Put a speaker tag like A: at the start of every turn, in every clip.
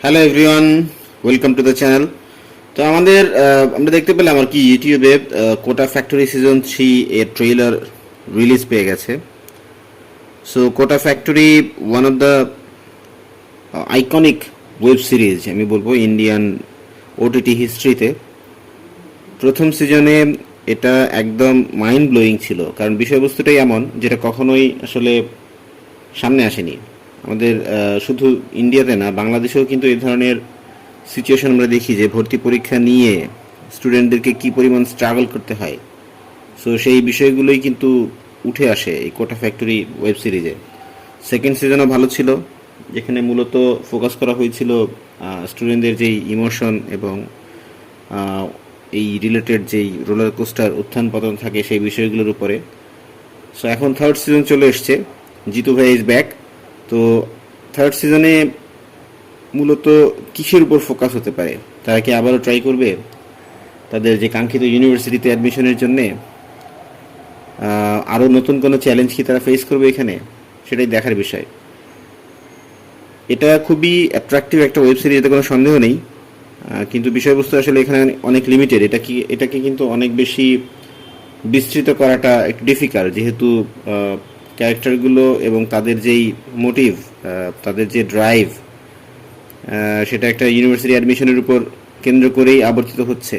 A: Hello everyone, welcome to the channel. তো আমরা দেখতে পেলাম আর কি ইউটিউবে কোটা ফ্যাক্টরি সিজন 3 এর ট্রেলার রিলিজ পেয়ে গেছে। So Kota factory one of the iconic web series, আমি বলবো ইন্ডিয়ান ওটিটি হিস্ট্রিতে। প্রথম সিজনে এটা একদম মাইন্ড ব্লোয়িং ছিল, কারণ বিষয়বস্তুটাই এমন যেটা কখনোই আসলে সামনে আসেনি। আমাদের শুধু ইন্ডিয়াতে না, বাংলাদেশেও কিন্তু এই ধরনের সিচুয়েশন আমরা দেখি যে ভর্তি পরীক্ষা নিয়ে স্টুডেন্টদেরকে কি পরিমাণ স্ট্রাগল করতে হয়। সো সেই বিষয়গুলোই কিন্তু উঠে আসে এই কোটা ফ্যাক্টরি ওয়েব সিরিজে। সেকেন্ড সিজনও ভালো ছিল, যেখানে মূলত ফোকাস করা হয়েছিল স্টুডেন্টদের যেই ইমোশন এবং আহ, এই রিলেটেড যেই রোলার কোস্টার উত্থান পতন থাকে সেই বিষয়গুলোর উপরে। সো এখন থার্ড সিজন চলে এসছে, জিতু ভাই ইজ ব্যাক। তো থার্ড সিজনে মূলত কিসের উপর ফোকাস হতে পারে? তারা কি আবারও ট্রাই করবে তাদের যে কাঙ্ক্ষিত ইউনিভার্সিটিতে অ্যাডমিশনের জন্যে? আরও নতুন কোনো চ্যালেঞ্জ কি তারা ফেস করবে এখানে? সেটাই দেখার বিষয়। এটা খুবই অ্যাট্রাকটিভ একটা ওয়েব সিরিজ, এতে কোনো সন্দেহ নেই। কিন্তু বিষয়বস্তু আসলে এখানে অনেক লিমিটেড। এটাকে কিন্তু অনেক বেশি বিস্তৃত করাটা একটু ডিফিকাল্ট, যেহেতু ক্যারেক্টারগুলো এবং তাদের যেই মোটিভ, তাদের যে ড্রাইভ, সেটা একটা ইউনিভার্সিটি অ্যাডমিশনের উপর কেন্দ্র করেই আবর্তিত হচ্ছে।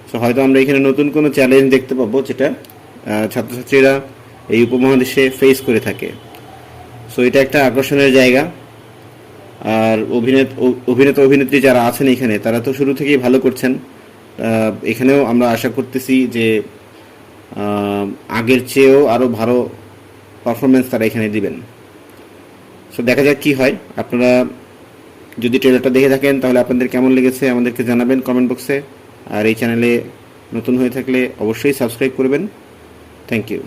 A: সো হয়তো আমরা এখানে নতুন কোনো চ্যালেঞ্জ দেখতে পাবো, যেটা ছাত্রছাত্রীরা এই উপমহাদেশে ফেস করে থাকে। সো এটা একটা আকর্ষণের জায়গা। আর অভিনেতা অভিনেত্রী যারা আছেন এখানে, তারা তো শুরু থেকেই ভালো করছেন। এখানেও আমরা আশা করতেছি যে আগের চেয়েও আরও ভালো পারফরমেন্স তারা এখানে দিবেন। সো দেখা যাক কি হয়। আপনারা যদি ট্রেলারটা দেখে থাকেন তাহলে আপনাদের কেমন লেগেছে আমাদেরকে জানাবেন কমেন্ট বক্সে। আর এই চ্যানেলে নতুন হয়ে থাকলে অবশ্যই সাবস্ক্রাইব করবেন। Thank you.